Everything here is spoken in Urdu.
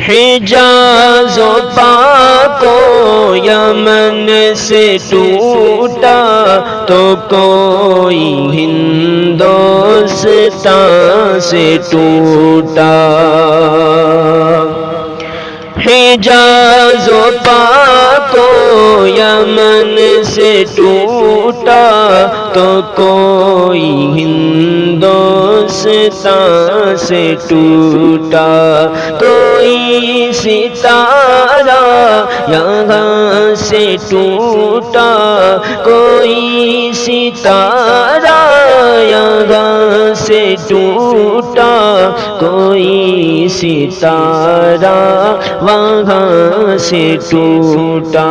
حجاز و پاک و یمن سے ٹوٹا تو کوئی ہندوستان سے ٹوٹا، حجاز و پاک و یمن سے ٹوٹا تو کوئی ہندوستان سے ٹوٹا، کوئی ستارہ یہاں سے ٹوٹا، کوئی ستارہ یہاں سے ٹوٹا، کوئی ستارہ وہاں سے ٹوٹا۔